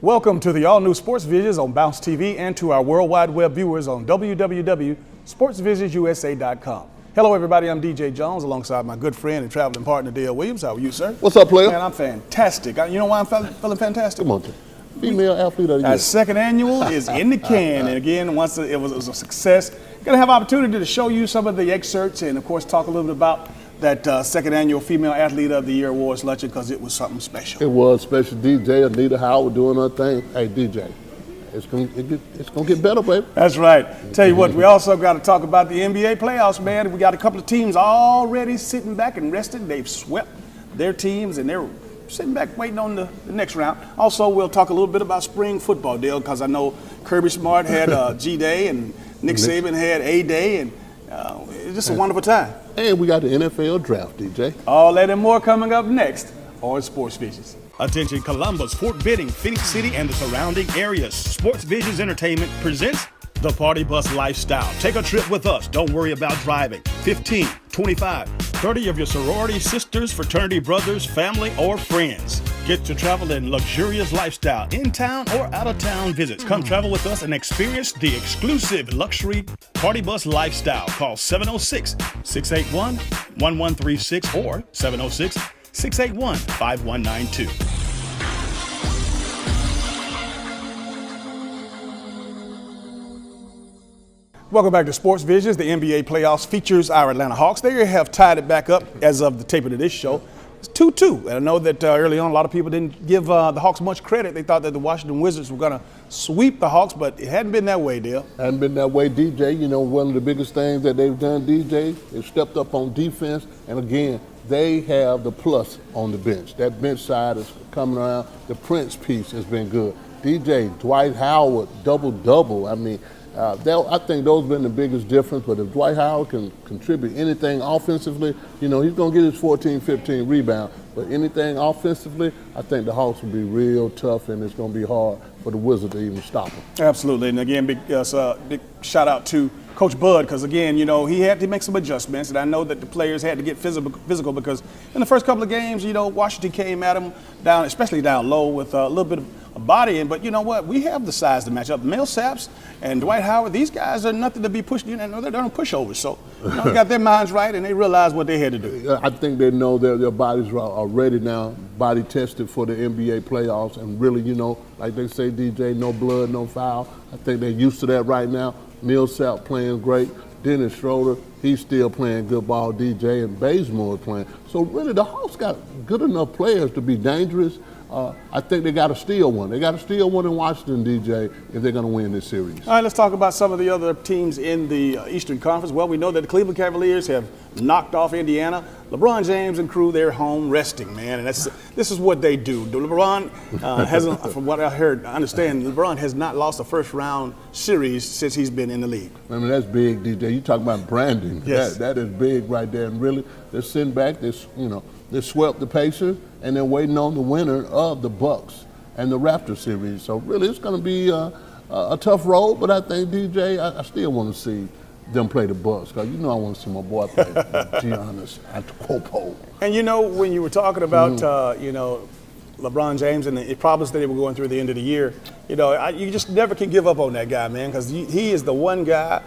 Welcome to the all-new Sports Visions on Bounce TV and to our worldwide web viewers on www.sportsvisionsusa.com. Hello, everybody. I'm DJ Jones alongside my good friend and traveling partner, Dale Williams. How are you, sir? What's up, player? Man, I'm fantastic. You know why I'm feeling fantastic? Come on, female athlete of the year. Our second annual is in the can, and again, once it was a success, going to have opportunity to show you some of the excerpts and, of course, talk a little bit about that second annual Female Athlete of the Year Awards luncheon because it was something special. It was special. DJ Anita Howard doing her thing. Hey, DJ, it's gonna get better, baby. That's right. Tell you what, we also got to talk about the NBA playoffs, man. We got a couple of teams already sitting back and resting. They've swept their teams, and they're sitting back waiting on the next round. Also, we'll talk a little bit about spring football, Dale, because I know Kirby Smart had G-Day and Nick Saban had A-Day, and it's just a wonderful time. And we got the NFL draft, DJ. All that and more coming up next on Sports Visions. Attention Columbus, Fort Benning, Phoenix City, and the surrounding areas. Sports Visions Entertainment presents the Party Bus Lifestyle. Take a trip with us. Don't worry about driving. 15, 25, 30 of your sorority sisters, fraternity brothers, family, or friends. Get to travel in luxurious lifestyle, in town or out of town visits. Come travel with us and experience the exclusive luxury Party Bus Lifestyle. Call 706-681-1136 or 706-681-5192. Welcome back to Sports Visions. The NBA playoffs features our Atlanta Hawks. They have tied it back up as of the taping of this show. It's 2-2. And I know that early on a lot of people didn't give the Hawks much credit. They thought that the Washington Wizards were going to sweep the Hawks, but it hadn't been that way, Dale. Hadn't been that way, DJ. You know, one of the biggest things that they've done, DJ, is stepped up on defense. And again, they have the plus on the bench. That bench side is coming around. The Prince piece has been good. DJ, Dwight Howard, double-double. I mean, I think those have been the biggest difference, but if Dwight Howard can contribute anything offensively, you know, he's going to get his 14, 15 rebound, but anything offensively, I think the Hawks will be real tough, and it's going to be hard for the Wizards to even stop them. Absolutely, and again, big shout out to Coach Bud, because again, you know, he had to make some adjustments, and I know that the players had to get physical because in the first couple of games, you know, Washington came at them down, especially down low with a little bit of body in, but you know what? We have the size to match up. Millsaps and Dwight Howard, these guys are nothing to be pushed. You know, they're on pushovers. So you know, they got their minds right and they realize what they had to do. I think they know their bodies are ready now, body tested for the NBA playoffs, and really, you know, like they say, DJ, no blood, no foul. I think they're used to that right now. Millsap playing great. Dennis Schroeder, he's still playing good ball, DJ, and Bazemore is playing. So really, the Hawks got good enough players to be dangerous. I think they got to steal one. They got to steal one in Washington, DJ, if they're going to win this series. All right, let's talk about some of the other teams in the Eastern Conference. Well, we know that the Cleveland Cavaliers have knocked off Indiana. LeBron James and crew, they're home resting, man, and this is what they do. LeBron hasn't, from what I understand, LeBron has not lost a first-round series since he's been in the league. I mean, that's big, DJ. You talk about branding. Yes. That is big right there, and really, they're sitting back. They swept the Pacers, and they're waiting on the winner of the Bucks and the Raptors series. So really, it's going to be a tough road, but I think, DJ, I still want to see them play the Bucks, because you know I want to see my boy play Giannis Antetokounmpo. And you know, when you were talking about, you know, LeBron James and the problems that they were going through at the end of the year, you know, you just never can give up on that guy, man, because he is the one guy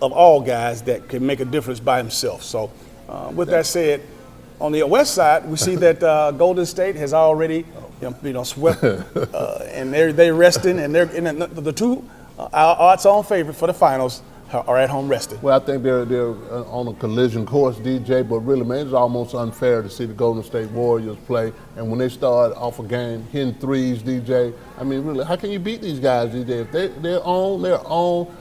of all guys that can make a difference by himself. So with that said, on the west side, we see that Golden State has already, swept, and they're resting, and they're in the two odds-on favorite for the finals are at home resting. Well, I think they're on a collision course, DJ, but really, man, it's almost unfair to see the Golden State Warriors play, and when they start off a game hitting threes, DJ, I mean, really, how can you beat these guys, DJ? If they're on.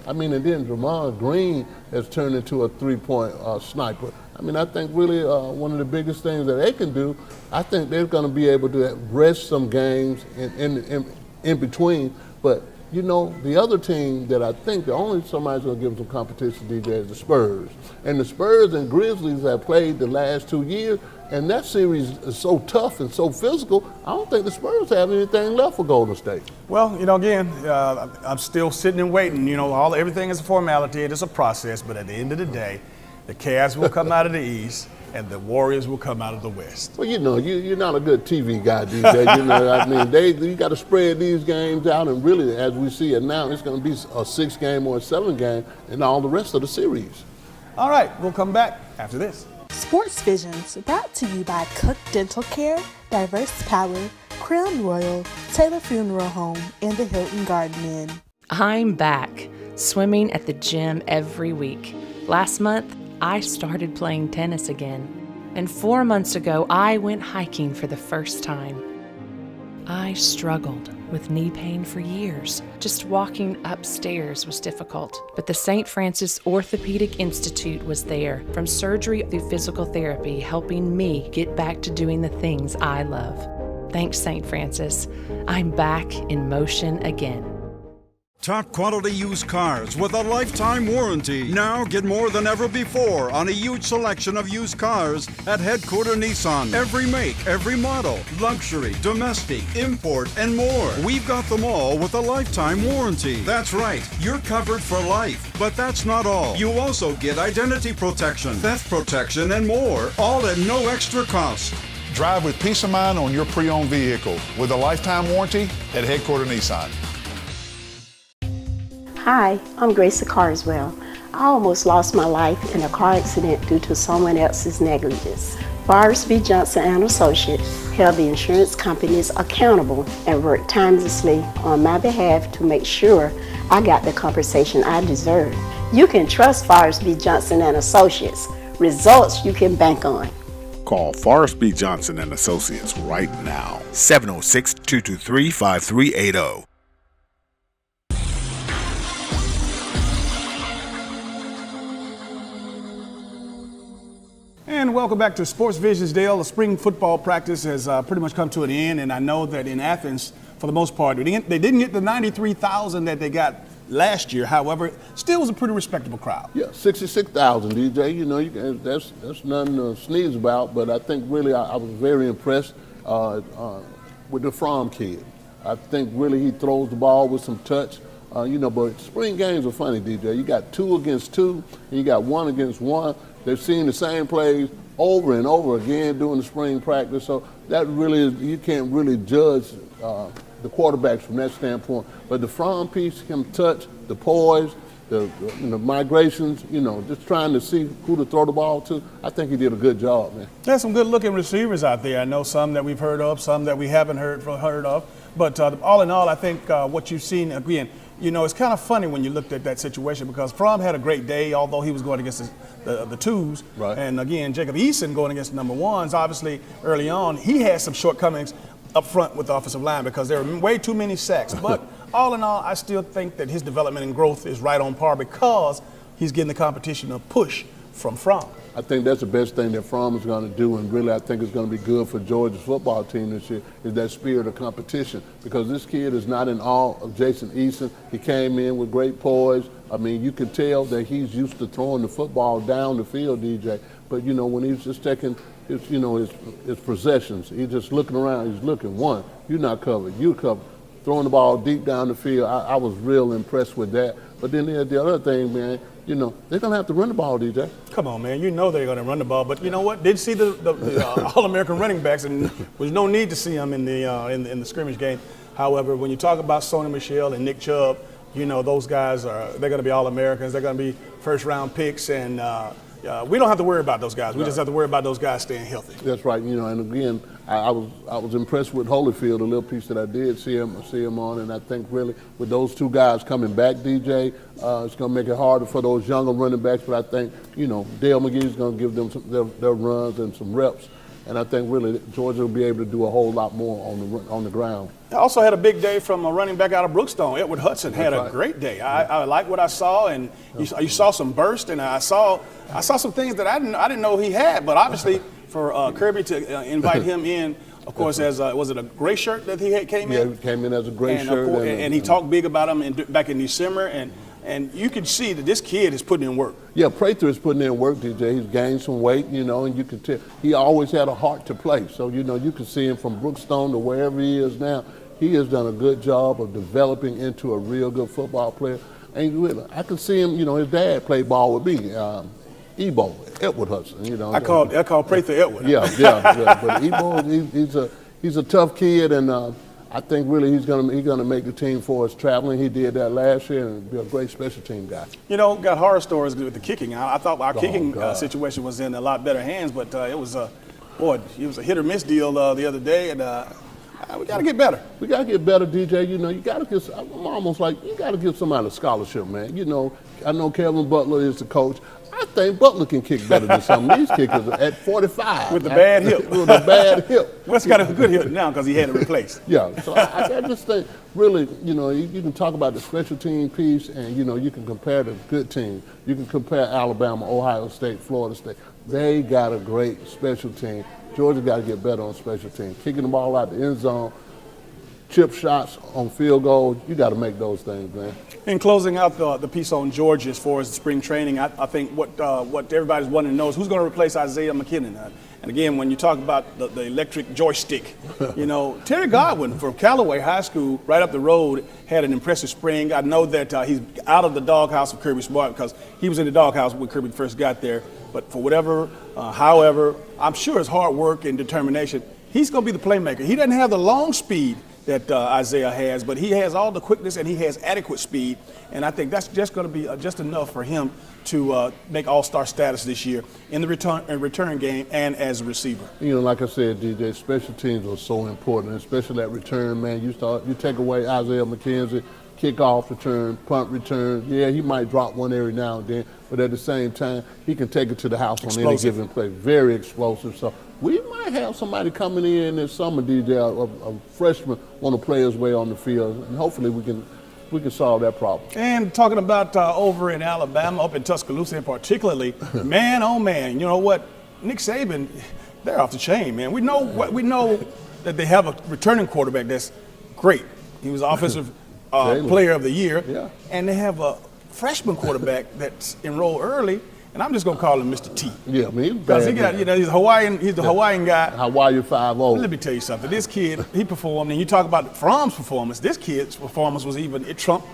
I mean, and then Draymond Green has turned into a three-point sniper. I mean, I think really one of the biggest things that they can do, I think they're going to be able to rest some games in between. But, you know, the other team that I think the only somebody's going to give them some competition, DJ, is the Spurs. And the Spurs and Grizzlies have played the last 2 years, and that series is so tough and so physical, I don't think the Spurs have anything left for Golden State. Well, you know, again, I'm still sitting and waiting. You know, everything is a formality. It is a process. But at the end of the day, the Cavs will come out of the East. and the Warriors will come out of the West. Well, you know, you're not a good TV guy, DJ. You know, I mean, you got to spread these games out, and really, as we see it now, it's going to be a 6-game or a 7-game in all the rest of the series. All right, we'll come back after this. Sports Visions brought to you by Cook Dental Care, Diverse Power, Crown Royal, Taylor Funeral Home, and the Hilton Garden Inn. I'm back, swimming at the gym every week. Last month, I started playing tennis again. And 4 months ago, I went hiking for the first time. I struggled with knee pain for years. Just walking upstairs was difficult. But the St. Francis Orthopedic Institute was there, from surgery through physical therapy, helping me get back to doing the things I love. Thanks, St. Francis. I'm back in motion again. Top quality used cars with a lifetime warranty. Now get more than ever before on a huge selection of used cars at Headquarter Nissan. Every make, every model, luxury, domestic, import, and more. We've got them all with a lifetime warranty. That's right, you're covered for life. But that's not all. You also get identity protection, theft protection, and more, all at no extra cost. Drive with peace of mind on your pre-owned vehicle with a lifetime warranty at Headquarter Nissan. Hi, I'm Grace Carswell. I almost lost my life in a car accident due to someone else's negligence. Forrest B. Johnson & Associates held the insurance companies accountable and worked tirelessly on my behalf to make sure I got the compensation I deserve. You can trust Forrest B. Johnson & Associates. Results you can bank on. Call Forrest B. Johnson & Associates right now. 706-223-5380. And welcome back to Sports Visions, Dale. The spring football practice has pretty much come to an end, and I know that in Athens, for the most part, they didn't get the 93,000 that they got last year. However, still was a pretty respectable crowd. Yeah, 66,000, DJ. You know, that's nothing to sneeze about. But I think really I was very impressed with the Fromm kid. I think really he throws the ball with some touch. You know, but spring games are funny, DJ. You got 2 against 2, and you got 1 against 1. They've seen the same plays over and over again during the spring practice. So that really is, you can't really judge the quarterbacks from that standpoint. But the Fromm piece, him touch, the poise, the migrations, you know, just trying to see who to throw the ball to, I think he did a good job, man. There's some good-looking receivers out there. I know some that we've heard of, some that we haven't heard of. But all in all, I think what you've seen, again, you know, it's kind of funny when you looked at that situation because Fromm had a great day, although he was going against the twos. Right. And again, Jacob Eason going against number ones. Obviously, early on, he had some shortcomings up front with the offensive line because there were way too many sacks. But all in all, I still think that his development and growth is right on par because he's getting the competition to push from Fromm. I think that's the best thing that Fromm is going to do, and really I think it's going to be good for Georgia's football team this year, is that spirit of competition. Because this kid is not in awe of Jason Eason. He came in with great poise. I mean, you can tell that he's used to throwing the football down the field, DJ. But, you know, when he's just taking his possessions, he's just looking around. He's looking, one, you're not covered, you're covered. Throwing the ball deep down the field, I was real impressed with that. But then there's the other thing, man, you know, they're going to have to run the ball, DJ. Come on, man. You know they're going to run the ball. But you know what? Didn't see the All-American running backs, and there's no need to see them in the scrimmage game. However, when you talk about Sony Michel and Nick Chubb, you know those guys they're going to be All-Americans. They're going to be first-round picks, and we don't have to worry about those guys. We just have to worry about those guys staying healthy. That's right. You know, and again, I was impressed with Holyfield, a little piece that I did see him on, and I think really with those two guys coming back, DJ, it's going to make it harder for those younger running backs. But I think, you know, Dale McGee is going to give them their runs and some reps, and I think really Georgia will be able to do a whole lot more on the ground. I also had a big day from a running back out of Brookstone. Edward Hudson had a great day. I like what I saw, and you saw some burst, and I saw some things that I didn't know he had. But obviously, for Kirby to invite him in, of course, as was it a gray shirt that he came in? Yeah, he came in as a gray shirt, and he talked big about him back in December, and you can see that this kid is putting in work. Yeah, Prather is putting in work, DJ. He's gained some weight, you know, and you can tell he always had a heart to play. So, you know, you can see him from Brookstone to wherever he is now. He has done a good job of developing into a real good football player. And really, I can see him, you know, his dad played ball with me. Ebo, Edward Hudson. You know, I call Prather Edward. Yeah. But Ebo, he's a tough kid, and I think really he's gonna make the team for us traveling. He did that last year and be a great special team guy. You know, got horror stories with the kicking. I thought our kicking situation was in a lot better hands, but it was a hit or miss deal the other day, and we got to get better. We got to get better, DJ. You know, you got to give. I'm almost like you got to give somebody a scholarship, man. You know, I know Kevin Butler is the coach. I think Butler can kick better than some of these kickers at 45. With the bad hip. With a bad hip. Wes got a good hip now because he had it replaced. Yeah, so I just think, really, you know, you can talk about the special team piece, and, you know, you can compare the good teams. You can compare Alabama, Ohio State, Florida State. They got a great special team. Georgia got to get better on special teams. Kicking the ball out the end zone, chip shots on field goals, you got to make those things, man. In closing out the piece on Georgia as far as the spring training, I think what everybody's wanting to know is who's going to replace Isaiah McKinnon. And again, when you talk about the electric joystick, you know, Terry Godwin from Callaway High School right up the road had an impressive spring. I know that he's out of the doghouse of Kirby Smart because he was in the doghouse when Kirby first got there. But for whatever, however, I'm sure his hard work and determination, he's going to be the playmaker. He doesn't have the long speed that Isaiah has, but he has all the quickness and he has adequate speed, and I think that's just going to be just enough for him to make all-star status this year in the return game and as a receiver. You know, like I said, DJ, special teams are so important, especially that return, man. You take away Isaiah McKenzie, kickoff return, punt return. Yeah, he might drop one every now and then, but at the same time, he can take it to the house on any given play. Very explosive. So we might have somebody coming in this summer, DJ, a freshman, want to play his way on the field, and hopefully we can solve that problem. And talking about over in Alabama, up in Tuscaloosa particularly, man, oh man, you know what? Nick Saban, they're off the chain, man. We know that they have a returning quarterback that's great. He was offensive player of the year, and they have a freshman quarterback that's enrolled early. And I'm just gonna call him Mr. T. Yeah, I mean, because he's Hawaiian. He's the Hawaiian guy. Hawaii 5-0. Let me tell you something. This kid, he performed, and you talk about Fromm's performance. This kid's performance was it trumped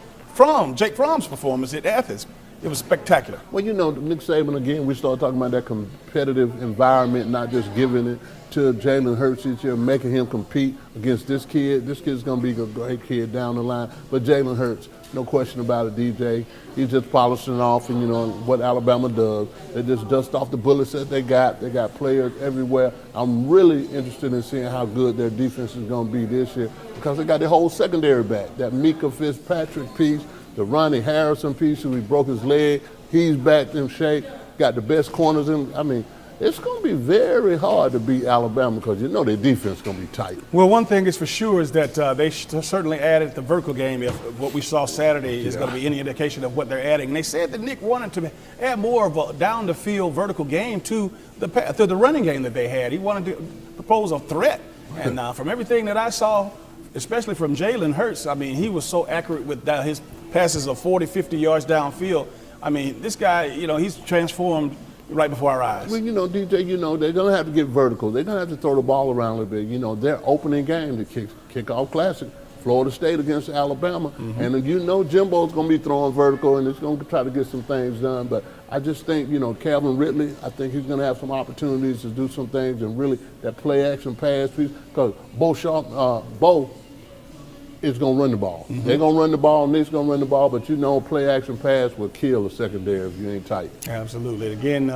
Jake Fromm's performance at Athens. It was spectacular. Well, you know, Nick Saban, again, we started talking about that competitive environment, not just giving it to Jalen Hurts each year, making him compete against this kid. This kid's going to be a great kid down the line. But Jalen Hurts, no question about it, DJ. He's just polishing off, and you know what Alabama does. They just dust off the bullets that they got. They got players everywhere. I'm really interested in seeing how good their defense is going to be this year because they got their whole secondary back. That Mika Fitzpatrick piece, the Ronnie Harrison piece, who he broke his leg, he's back in shape. Got the best corners in. I mean, it's going to be very hard to beat Alabama because you know their defense is going to be tight. Well, one thing is for sure is that they certainly added the vertical game. If what we saw Saturday is going to be any indication of what they're adding. And they said that Nick wanted to add more of a down-the-field vertical game to the running game that they had. He wanted to propose a threat. And from everything that I saw, especially from Jalen Hurts, I mean, he was so accurate with his passes of 40, 50 yards downfield. I mean, this guy, you know, he's transformed right before our eyes. Well, you know, DJ, you know, they're going to have to get vertical. They're going to have to throw the ball around a little bit. You know, their opening game, the kickoff classic, Florida State against Alabama. Mm-hmm. And you know Jimbo's going to be throwing vertical, and it's going to try to get some things done. But I just think, you know, Calvin Ridley, I think he's going to have some opportunities to do some things and really that play-action pass piece. Because Bo is going to run the ball. Mm-hmm. They're going to run the ball, Nick's going to run the ball, but you know play-action pass will kill the secondary if you ain't tight. Absolutely. Again,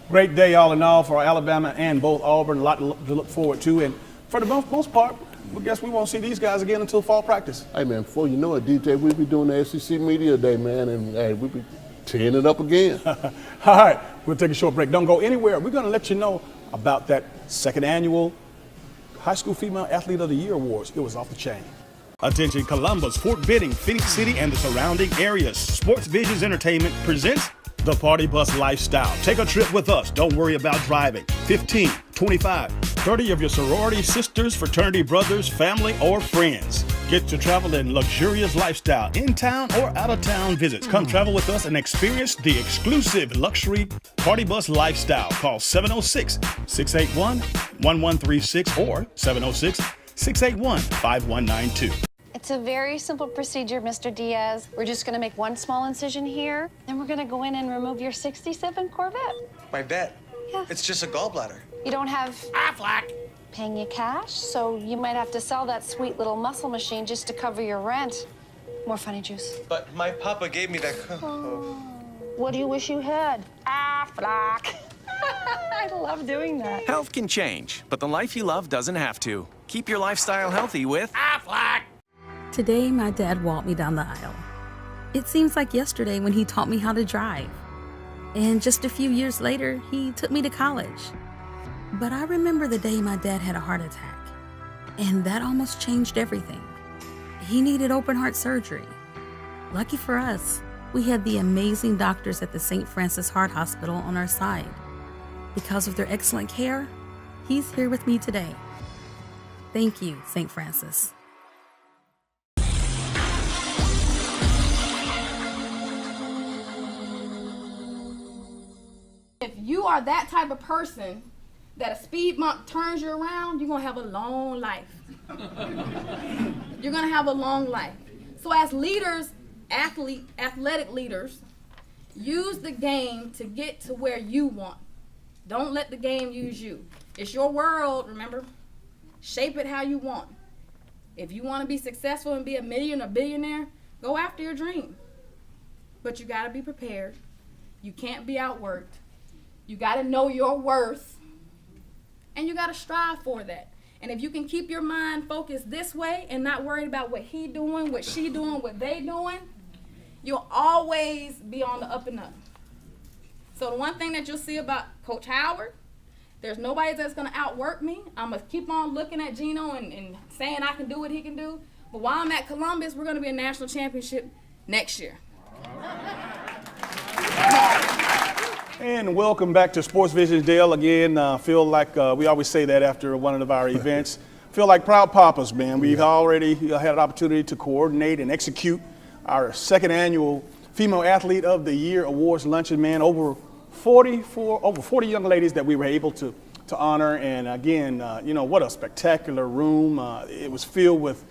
great day all in all for Alabama and both Auburn. A lot to look forward to. And for the most part, I guess we won't see these guys again until fall practice. Hey, man, before you know it, DJ, we'll be doing the SEC Media Day, man, and hey, we'll be teeing it up again. All right. We'll take a short break. Don't go anywhere. We're going to let you know about that second annual High School Female Athlete of the Year Awards. It was off the chain. Attention Columbus, Fort Benning, Phoenix City, and the surrounding areas. Sports Visions Entertainment presents the Party Bus Lifestyle. Take a trip with us. Don't worry about driving. 15, 25, 30 of your sorority sisters, fraternity brothers, family, or friends. Get to travel in luxurious lifestyle, in town or out of town visits. Come travel with us and experience the exclusive luxury Party Bus Lifestyle. Call 706-681-1136 or 706-681-5192. At It's a very simple procedure, Mr. Diaz. We're just gonna make one small incision here, then we're gonna go in and remove your 67 Corvette. My vet? Yeah. It's just a gallbladder. You don't have Aflac! paying you cash, so you might have to sell that sweet little muscle machine just to cover your rent. More funny juice. But my papa gave me that. What do you wish you had? Aflac. I love doing that. Health can change, but the life you love doesn't have to. Keep your lifestyle healthy with Aflac. Today, my dad walked me down the aisle. It seems like yesterday when he taught me how to drive. And just a few years later, he took me to college. But I remember the day my dad had a heart attack. And that almost changed everything. He needed open heart surgery. Lucky for us, we had the amazing doctors at the St. Francis Heart Hospital on our side. Because of their excellent care, he's here with me today. Thank you, St. Francis. If you are that type of person that a speed bump turns you around, you're gonna have a long life. You're gonna have a long life. So as leaders, athletic leaders, use the game to get to where you want. Don't let the game use you. It's your world, remember? Shape it how you want. If you want to be successful and be a millionaire or billionaire, go after your dream. But you got to be prepared. You can't be outworked. You got to know your worth. And you got to strive for that. And if you can keep your mind focused this way and not worried about what he doing, what she doing, what they doing, you'll always be on the up and up. So the one thing that you'll see about Coach Howard, there's nobody that's going to outwork me. I'm going to keep on looking at Gino and saying I can do what he can do. But while I'm at Columbus, we're going to be a national championship next year. And welcome back to Sports Vision, Dale. Again, feel like we always say that after one of our events. Feel like proud papas, man. We've already had an opportunity to coordinate and execute our second annual Female Athlete of the Year Awards luncheon, man. Over 40 young ladies that we were able to honor. And again, what a spectacular room. It was filled with,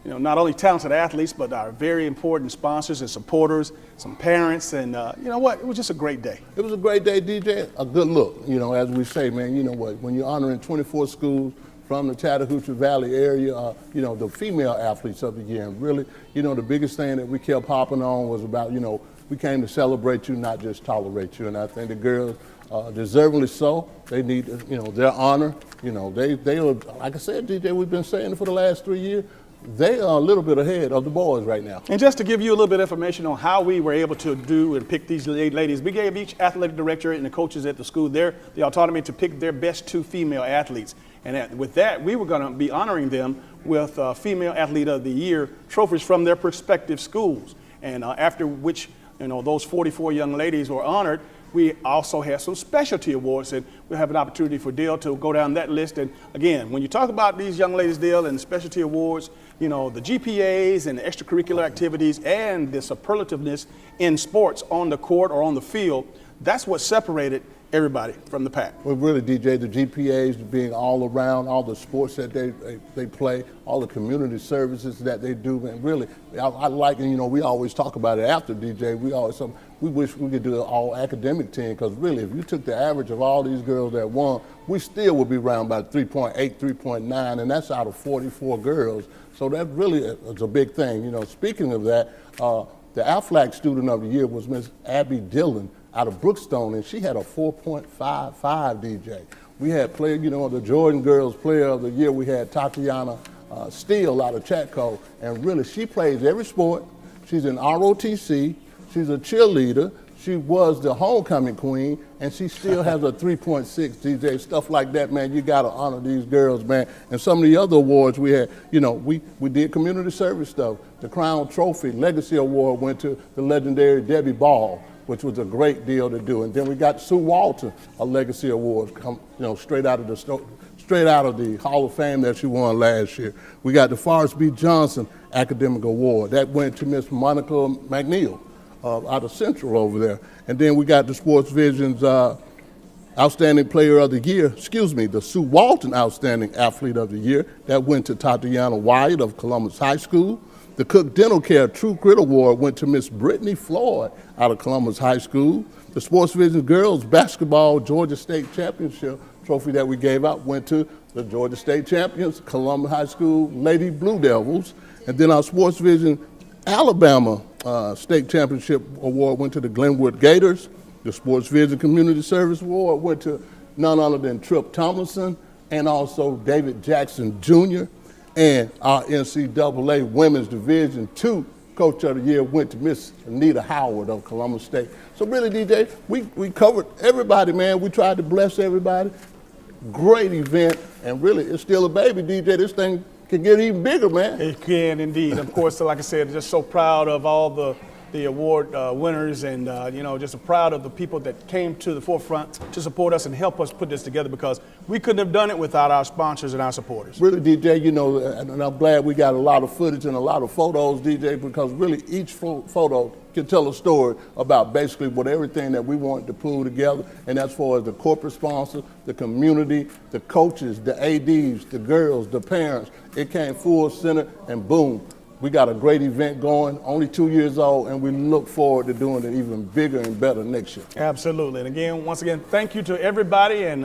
not only talented athletes, but our very important sponsors and supporters, some parents, and it was just a great day. It was a great day, DJ. A good look, as we say, man. You know what? When you're honoring 24 schools from the Chattahoochee Valley area, the female athletes of the year, and really, the biggest thing that we kept popping on was about, we came to celebrate you, not just tolerate you. And I think the girls, deservingly so, they need, their honor. They are, like I said, DJ, we've been saying it for the last 3 years. They are a little bit ahead of the boys right now. And just to give you a little bit of information on how we were able to do and pick these ladies, we gave each athletic director and the coaches at the school the autonomy to pick their best 2 female athletes. And with that, we were going to be honoring them with Female Athlete of the Year trophies from their respective schools. And after which, those 44 young ladies were honored, we also had some specialty awards, and we'll have an opportunity for Dale to go down that list. And again, when you talk about these young ladies, Dale, and specialty awards, the GPAs and the extracurricular activities and the superlativeness in sports on the court or on the field, that's what separated everybody from the pack. Well, really, DJ, the GPAs being all around, all the sports that they play, all the community services that they do, and really, I like, we always talk about it after, DJ. We wish we could do an all academic team, because really, if you took the average of all these girls that won, we still would be around about 3.8, 3.9, and that's out of 44 girls. So that really is a big thing. Speaking of that, the Aflac Student of the Year was Miss Abby Dillon out of Brookstone, and she had a 4.55, DJ. We had the Jordan Girls Player of the Year. We had Tatiana Steele out of Chatco, and really she plays every sport. She's in ROTC. She's a cheerleader. She was the homecoming queen, and she still has a 3.6, DJ. Stuff like that, man. You got to honor these girls, man. And some of the other awards we had, we did community service stuff. The Crown Trophy Legacy Award went to the legendary Debbie Ball, which was a great deal to do. And then we got Sue Walton a Legacy Award, straight out of the Hall of Fame that she won last year. We got the Forrest B. Johnson Academic Award. That went to Miss Monica McNeil out of Central over there. And then we got the Sports Vision's Outstanding Player of the Year, the Sue Walton Outstanding Athlete of the Year. That went to Tatiana Wyatt of Columbus High School. The Cook Dental Care True Grit Award went to Miss Brittany Floyd out of Columbus High School. The Sports Vision Girls Basketball Georgia State Championship trophy that we gave out went to the Georgia State champions, Columbus High School Lady Blue Devils. And then our Sports Vision Alabama State Championship Award went to the Glenwood Gators. The Sports Vision Community Service Award went to none other than Tripp Tomlinson and also David Jackson Jr. And our NCAA Women's Division II Coach of the Year went to Miss Anita Howard of Columbus State. So really, DJ, we covered everybody, man. We tried to bless everybody. Great event, and really, it's still a baby, DJ. This thing can get even bigger, man. It can indeed. Of course, like I said, just so proud of all the award winners, and just proud of the people that came to the forefront to support us and help us put this together, because we couldn't have done it without our sponsors and our supporters. Really, DJ, and I'm glad we got a lot of footage and a lot of photos, DJ, because really each photo can tell a story about basically what everything that we wanted to pull together, and that's for the corporate sponsors, the community, the coaches, the ADs, the girls, the parents. It came full center, and boom. We got a great event going, only 2 years old, and we look forward to doing it even bigger and better next year. Absolutely. And once again, thank you to everybody. And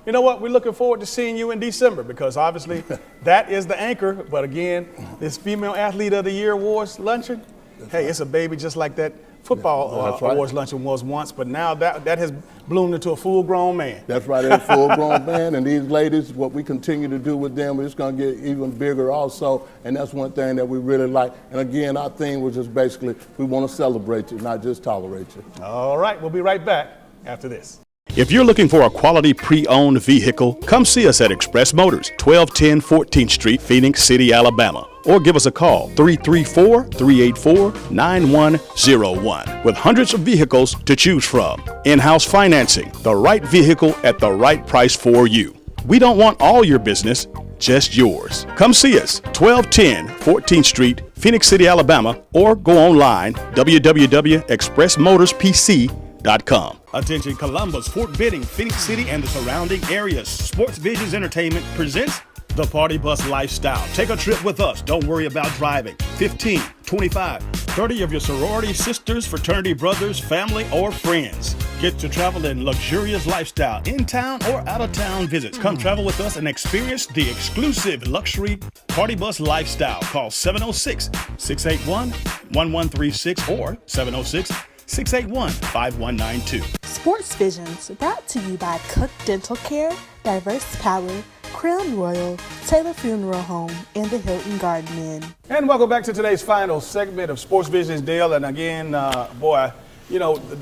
you know what? We're looking forward to seeing you in December, because obviously that is the anchor. But again, this Female Athlete of the Year Awards luncheon, hey, it's a baby just like that football awards luncheon was once, but now that has bloomed into a full-grown man. That's right, a full-grown man, and these ladies, what we continue to do with them, it's going to get even bigger also, and that's one thing that we really like. And again, our theme was just basically, we want to celebrate you, not just tolerate you. All right, we'll be right back after this. If you're looking for a quality pre-owned vehicle, come see us at Express Motors, 1210 14th Street, Phoenix City, Alabama. Or give us a call, 334-384-9101, with hundreds of vehicles to choose from. In-house financing, the right vehicle at the right price for you. We don't want all your business, just yours. Come see us, 1210 14th Street, Phoenix City, Alabama, or go online, www.expressmotorspc.com. Attention Columbus, Fort Benning, Phoenix City, and the surrounding areas. Sports Visions Entertainment presents the Party Bus Lifestyle. Take a trip with us. Don't worry about driving. 15, 25, 30 of your sorority sisters, fraternity brothers, family, or friends. Get to travel in luxurious lifestyle, in town or out of town visits. Come travel with us and experience the exclusive luxury Party Bus Lifestyle. Call 706-681-1136 or 706-681-5192. Sports Visions brought to you by Cook Dental Care, Diverse Power, Crown Royal, Taylor Funeral Home, and the Hilton Garden Inn. And welcome back to today's final segment of Sports Visions, Dale. And again, the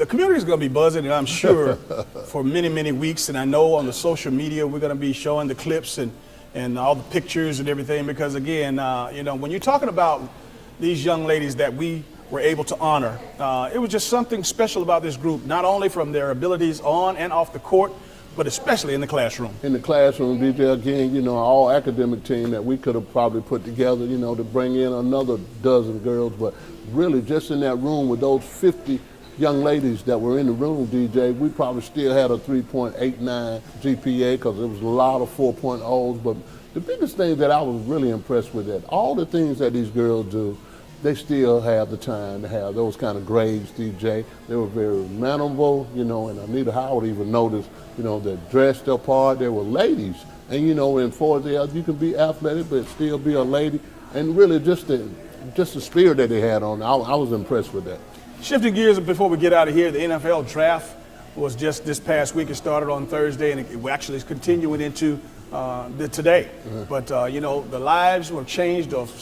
community is going to be buzzing, and I'm sure for many, many weeks. And I know on the social media we're going to be showing the clips and all the pictures and everything, because again, when you're talking about these young ladies that we were able to honor, it was just something special about this group, not only from their abilities on and off the court, but especially in the classroom. In the classroom, DJ, again, all academic team that we could have probably put together, to bring in another dozen girls, but really just in that room with those 50 young ladies that were in the room, DJ, we probably still had a 3.89 GPA, because there was a lot of 4.0s, but the biggest thing that I was really impressed with, that all the things that these girls do, they still have the time to have those kind of grades, DJ. They were very manageable, and Anita Howard even noticed, they dressed their part. They were ladies. And, in Fort Dale, you can be athletic but still be a lady. And really just the spirit that they had on, I was impressed with that. Shifting gears before we get out of here, the NFL draft was just this past week. It started on Thursday, and it actually is continuing into today. Mm-hmm. But, the lives were changed of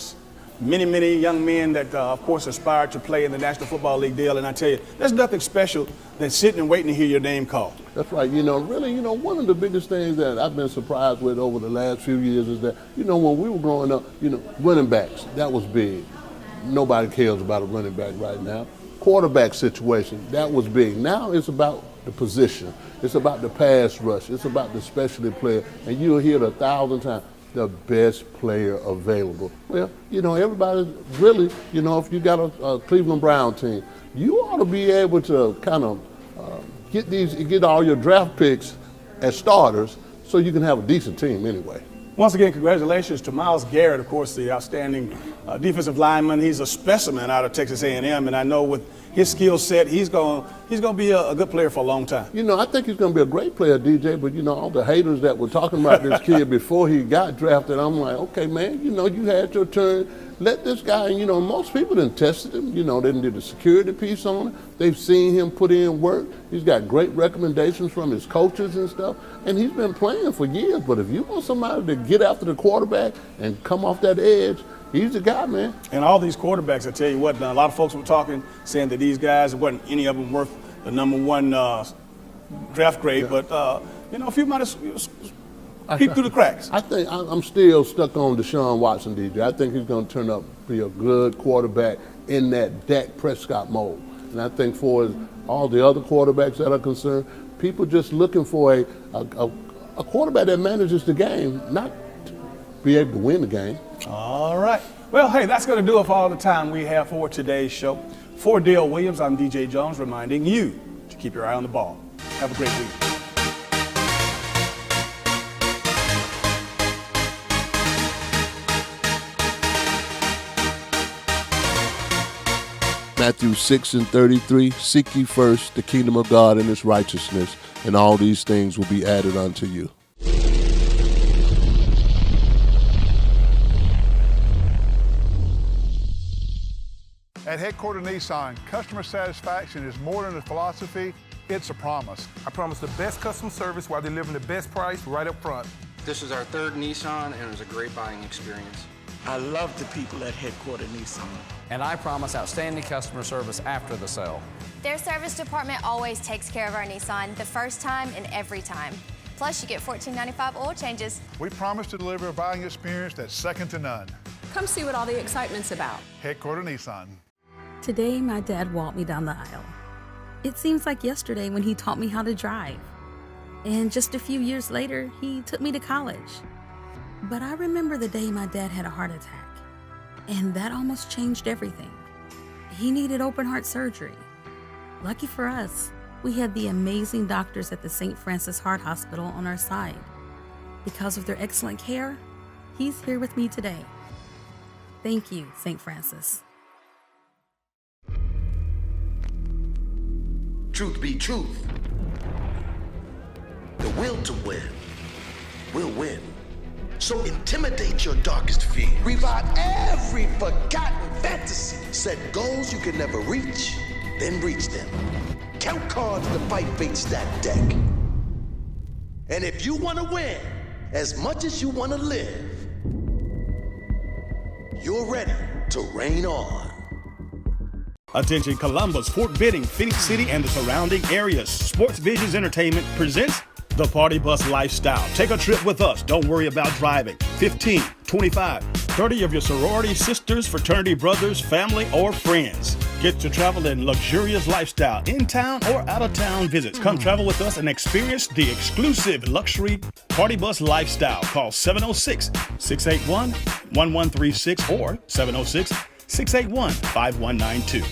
many, many young men that, of course, aspired to play in the National Football League deal. And I tell you, there's nothing special than sitting and waiting to hear your name called. That's right. Really, one of the biggest things that I've been surprised with over the last few years is that, when we were growing up, running backs, that was big. Nobody cares about a running back right now. Quarterback situation, that was big. Now it's about the position. It's about the pass rush. It's about the specialty player. And you'll hear it 1,000 times. The best player available. Well, everybody really, if you got a Cleveland Brown team, you ought to be able to kind of get all your draft picks as starters so you can have a decent team anyway. Once again, congratulations to Myles Garrett, of course, the outstanding defensive lineman. He's a specimen out of Texas A&M, and I know with his skill set, he's going to be a good player for a long time. You know, I think he's going to be a great player, DJ, but, you know, all the haters that were talking about this kid before he got drafted, I'm like, okay, man, you know, you had your turn. Let this guy, you know, most people done tested him. You know, they did a security piece on him. They've seen him put in work. He's got great recommendations from his coaches and stuff, and he's been playing for years. But if you want somebody to get after the quarterback and come off that edge, he's the guy, man. And all these quarterbacks, I tell you what, a lot of folks were talking, saying that these guys, wasn't any of them worth the #1 draft grade, yeah. But, you know, a few might have peeped through the cracks. I think I'm still stuck on Deshaun Watson, DJ. I think he's going to turn up be a good quarterback in that Dak Prescott mold. And I think for all the other quarterbacks that are concerned, people just looking for a quarterback that manages the game, not to be able to win the game. All right. Well, hey, that's going to do it for all the time we have for today's show. For Dale Williams, I'm DJ Jones, reminding you to keep your eye on the ball. Have a great week. Matthew 6:33, seek ye first the kingdom of God and his righteousness, and all these things will be added unto you. At Headquarter Nissan, customer satisfaction is more than a philosophy, it's a promise. I promise the best customer service while delivering the best price right up front. This is our third Nissan, and it was a great buying experience. I love the people at Headquarter Nissan. And I promise outstanding customer service after the sale. Their service department always takes care of our Nissan the first time and every time. Plus, you get $14.95 oil changes. We promise to deliver a buying experience that's second to none. Come see what all the excitement's about. Headquarter Nissan. Today, my dad walked me down the aisle. It seems like yesterday when he taught me how to drive. And just a few years later, he took me to college. But I remember the day my dad had a heart attack. And that almost changed everything. He needed open heart surgery. Lucky for us, we had the amazing doctors at the St. Francis Heart Hospital on our side. Because of their excellent care, he's here with me today. Thank you, St. Francis. Truth be truth. The will to win will win. So intimidate your darkest fear. Revive every forgotten fantasy. Set goals you can never reach, then reach them. Count cards to fight fate stack deck. And if you want to win as much as you want to live, you're ready to reign on. Attention Columbus, Fort Benning, Phoenix City, and the surrounding areas. Sports Visions Entertainment presents the Party Bus Lifestyle. Take a trip with us. Don't worry about driving. 15, 25, 30 of your sorority sisters, fraternity brothers, family, or friends. Get to travel in luxurious lifestyle, in-town or out-of-town visits. Come travel with us and experience the exclusive luxury Party Bus Lifestyle. Call 706-681-1136 or 706-681-5192.